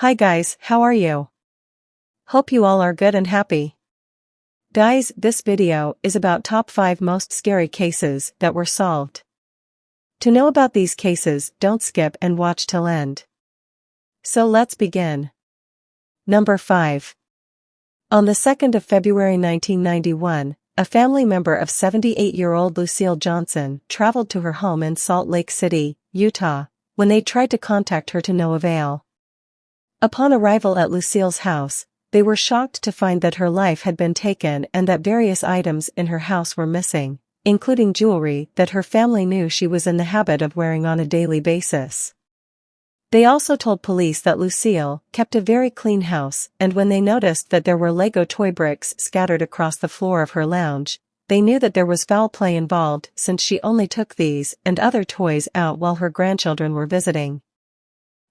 Hi guys, how are you? Hope you all are good and happy. Guys, this video is about top 5 most scary cases that were solved. To know about these cases, don't skip and watch till end. So let's begin. Number 5. On the 2nd of February 1991, a family member of 78-year-old Lucille Johnson traveled to her home in Salt Lake City, Utah, when they tried to contact her to no avail. Upon arrival at Lucille's house, they were shocked to find that her life had been taken and that various items in her house were missing, including jewelry that her family knew she was in the habit of wearing on a daily basis. They also told police that Lucille kept a very clean house, and when they noticed that there were Lego toy bricks scattered across the floor of her lounge, they knew that there was foul play involved since she only took these and other toys out while her grandchildren were visiting.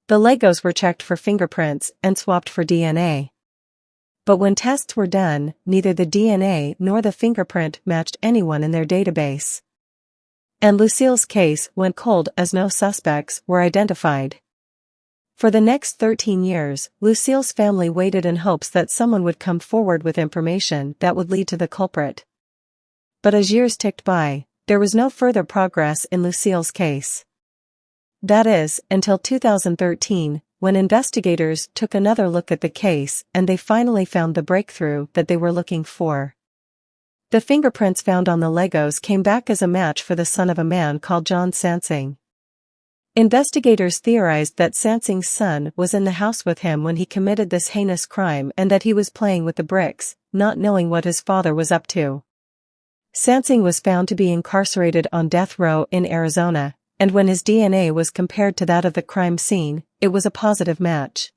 The Legos were checked for fingerprints and swapped for DNA. But when tests were done, neither the DNA nor the fingerprint matched anyone in their database. And Lucille's case went cold as no suspects were identified. For the next 13 years, Lucille's family waited in hopes that someone would come forward with information that would lead to the culprit. But as years ticked by, there was no further progress in Lucille's case. That is, until 2013, when investigators took another look at the case and they finally found the breakthrough that they were looking for. The fingerprints found on the Legos came back as a match for the son of a man called John Sansing. Investigators theorized that Sansing's son was in the house with him when he committed this heinous crime and that he was playing with the bricks, not knowing what his father was up to. Sansing was found to be incarcerated on death row in Arizona, and when his DNA was compared to that of the crime scene, it was a positive match.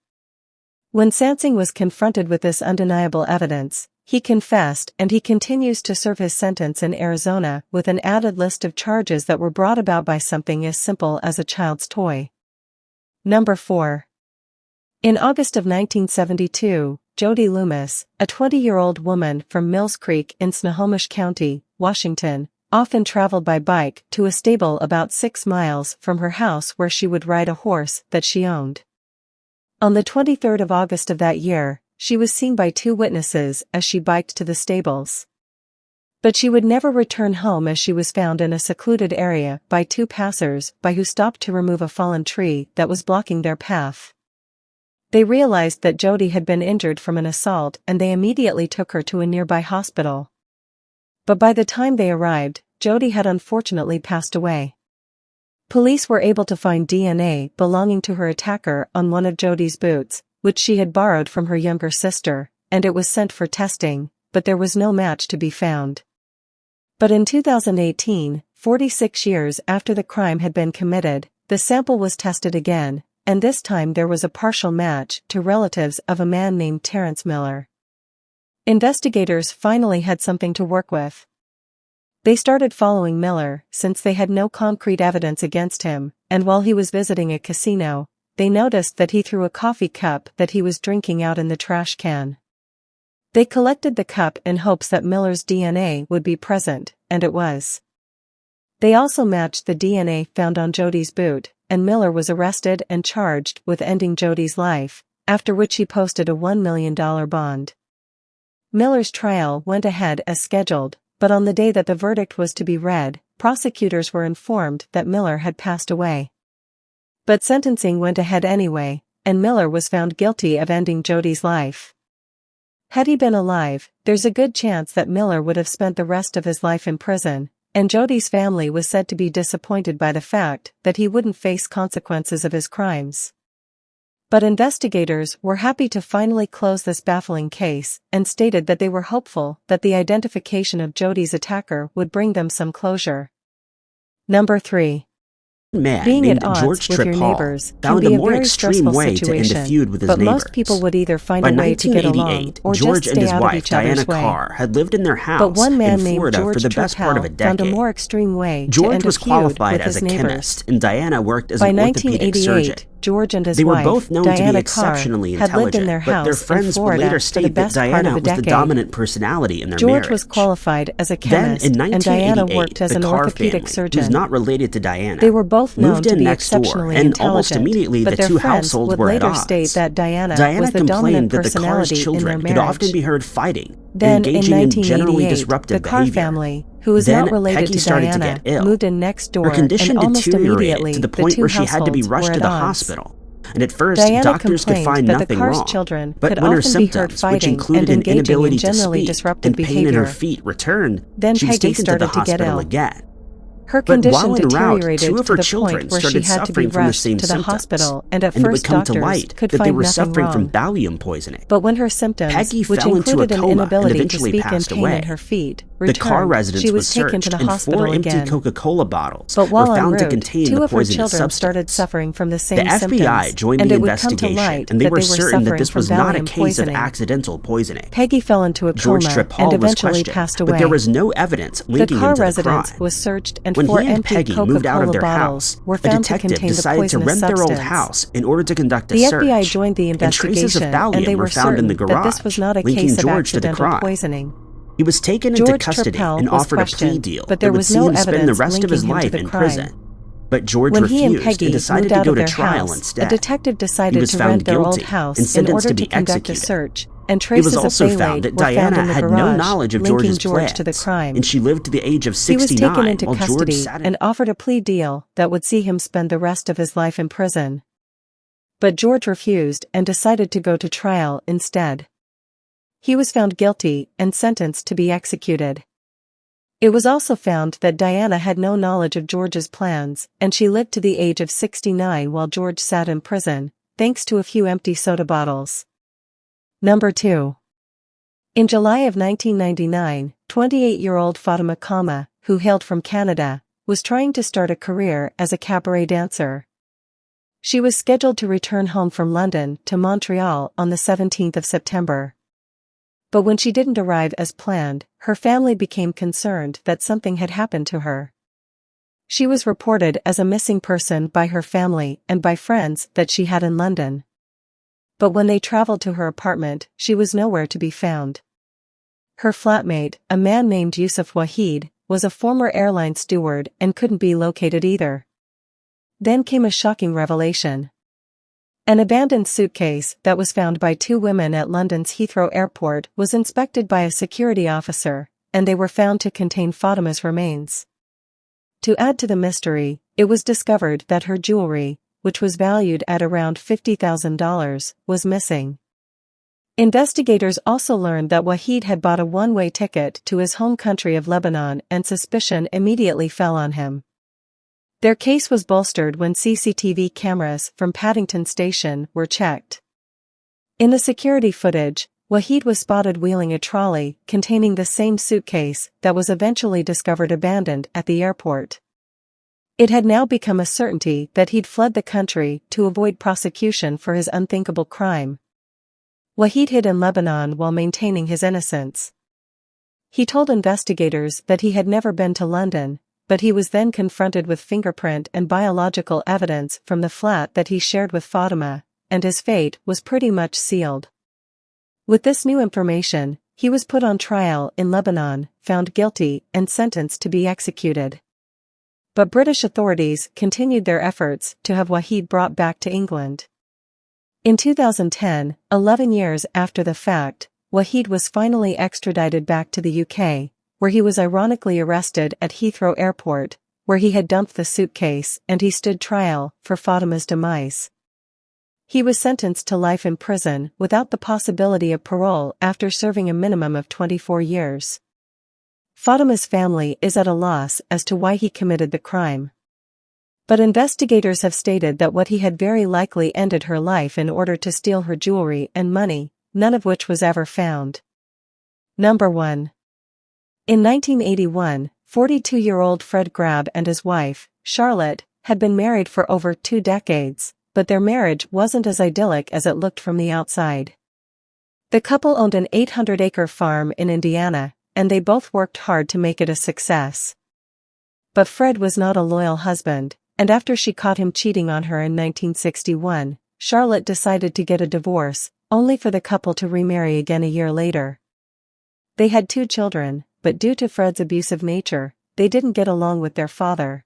When Sansing was confronted with this undeniable evidence, he confessed and he continues to serve his sentence in Arizona with an added list of charges that were brought about by something as simple as a child's toy. Number 4. In August of 1972, Jody Loomis, a 20-year-old woman from Mills Creek in Snohomish County, Washington, often traveled by bike to a stable about 6 miles from her house where she would ride a horse that she owned. On the 23rd of August of that year, she was seen by 2 witnesses as she biked to the stables. But she would never return home as she was found in a secluded area by 2 passers-by who stopped to remove a fallen tree that was blocking their path. They realized that Jody had been injured from an assault and they immediately took her to a nearby hospital. But by the time they arrived, Jody had unfortunately passed away. Police were able to find DNA belonging to her attacker on one of Jody's boots, which she had borrowed from her younger sister, and it was sent for testing, but there was no match to be found. But in 2018, 46 years after the crime had been committed, the sample was tested again, and this time there was a partial match to relatives of a man named Terrence Miller. Investigators finally had something to work with. They started following Miller since they had no concrete evidence against him, and while he was visiting a casino, they noticed that he threw a coffee cup that he was drinking out in the trash can. They collected the cup in hopes that Miller's DNA would be present, and it was. They also matched the DNA found on Jody's boot, and Miller was arrested and charged with ending Jody's life, after which he posted a $1 million bond. Miller's trial went ahead as scheduled, but on the day that the verdict was to be read, prosecutors were informed that Miller had passed away. But sentencing went ahead anyway, and Miller was found guilty of ending Jody's life. Had he been alive, there's a good chance that Miller would have spent the rest of his life in prison, and Jody's family was said to be disappointed by the fact that he wouldn't face consequences of his crimes. But investigators were happy to finally close this baffling case and stated that they were hopeful that the identification of Jody's attacker would bring them some closure. Number 3. Being at odds with your neighbors can be a very stressful situation, but most people would either find a way to get along or just stay out of each other's way. Had lived in their house but one man in named Florida George for the best part of a Trappell decade. found a more extreme way to George end a was feud qualified with as his a neighbors. chemist, and Diana worked as By an orthopedic 1988, surgeon. George and his They were wife, both known to be Diana exceptionally Carr, had lived in their intelligent, but their house in friends would Florida later for the state that best part of Diana a was the decade. dominant personality in their George marriage. was qualified as a Then, chemist, in and Diana 1988, worked as the an Carr orthopedic family, surgeon. who's not related to Diana, They were both known moved to in be next door, exceptionally and intelligent, almost immediately but the their two friends households would were at later odds. state that Diana was the complained dominant that the Carr's personality in their children could marriage. often be heard fighting, Then, in engaging in generally 1988, disruptive the Carr behavior. family, who was Then not related Peggy to started to Diana, get ill. moved in next door, Her condition and almost deteriorated immediately to the the point two where she had to be households rushed were to at the odds. hospital. And at first, Diana doctors could complained find that the nothing Carr's wrong. children But could when her often be heard symptoms, which fighting included and an engaging inability in to generally speak disruptive and pain in her behavior, feet returned, then she was Peggy taken to the started to get hospital ill. again. Her But condition while en route, deteriorated two of to her the children point where she started had to be suffering from the rushed same to the symptoms, hospital, and at and it would first come to doctors light could that they find were nothing suffering from wrong. Valium poisoning. But when her symptoms, Peggy which fell into a included an coma and inability to eventually speak and passed pain away. in her feet, The Carr returned, residence she was was taken to searched, the and hospital 4 empty again. Coca-Cola bottles But while were en found to route, contain two the of her poisonous children substance. started suffering from the same The FBI symptoms, joined and the it would come to investigation, light and they that were they were certain that suffering this from was not a Valium case poisoning. of accidental poisoning. Peggy fell into a George coma Tripp Hall and was eventually questioned, passed but away. there was no evidence The linking Carr him to the residence crime. was searched, and When 4 he and empty Peggy moved out of Coca-Cola their bottles house, were a found to detective contain the decided to poisonous rent their old substance. house in order to conduct a The search, FBI joined the and traces of investigation, Valium and they were were found in the certain garage, that this was not a linking case of George to the accidental crime. poisoning. He was taken into George custody Tripp Hall and was offered a plea questioned, deal but that there would was see no him spend the evidence rest of his linking him to life the in crime. prison. But George When he and refused Peggy and decided moved to out go of to their trial house, instead. a detective He decided was to found rent their old guilty house and in sentenced order to to be conduct a executed. search, and It traces was of also Baylate found that were found Diana in the had no garage, knowledge of linking George's George to the plans, crime. and she lived to the age of He was 69 taken into while George custody sat in. and offered a plea deal that would see him spend the rest of his life in prison. But George refused and decided to go to trial instead. He was found guilty and sentenced to be executed. It was also found that Diana had no knowledge of George's plans, and she lived to the age of 69 while George sat in prison, thanks to a few empty soda bottles. Number 2. In July of 1999, 28-year-old Fatima Kama, who hailed from Canada, was trying to start a career as a cabaret dancer. She was scheduled to return home from London to Montreal on the 17th of September. But when she didn't arrive as planned, her family became concerned that something had happened to her. She was reported as a missing person by her family and by friends that she had in London. But when they traveled to her apartment, she was nowhere to be found. Her flatmate, a man named Yusuf Wahid, was a former airline steward and couldn't be located either. Then came a shocking revelation. An abandoned suitcase that was found by 2 women at London's Heathrow Airport was inspected by a security officer, and they were found to contain Fatima's remains. To add to the mystery, it was discovered that her jewelry, which was valued at around $50,000, was missing. Investigators also learned that Wahid had bought a one-way ticket to his home country of Lebanon, and suspicion immediately fell on him. Their case was bolstered when CCTV cameras from Paddington Station were checked. In the security footage, Wahid was spotted wheeling a trolley containing the same suitcase that was eventually discovered abandoned at the airport. It had now become a certainty that he'd fled the country to avoid prosecution for his unthinkable crime. Wahid hid in Lebanon while maintaining his innocence. He told investigators that he had never been to London, but he was then confronted with fingerprint and biological evidence from the flat that he shared with Fatima, and his fate was pretty much sealed. With this new information, he was put on trial in Lebanon, found guilty, and sentenced to be executed. But British authorities continued their efforts to have Wahid brought back to England. In 2010, 11 years after the fact, Wahid was finally extradited back to the UK, where he was ironically arrested at Heathrow Airport, where he had dumped the suitcase, and he stood trial for Fatima's demise. He was sentenced to life in prison without the possibility of parole after serving a minimum of 24 years. Fatima's family is at a loss as to why he committed the crime. But investigators have stated that he had very likely ended her life in order to steal her jewelry and money, none of which was ever found. Number 1. In 1981, 42-year-old Fred Grab and his wife, Charlotte, had been married for over 2 decades, but their marriage wasn't as idyllic as it looked from the outside. The couple owned an 800-acre farm in Indiana, and they both worked hard to make it a success. But Fred was not a loyal husband, and after she caught him cheating on her in 1961, Charlotte decided to get a divorce, only for the couple to remarry again a year later. They had 2 children, but due to Fred's abusive nature, they didn't get along with their father.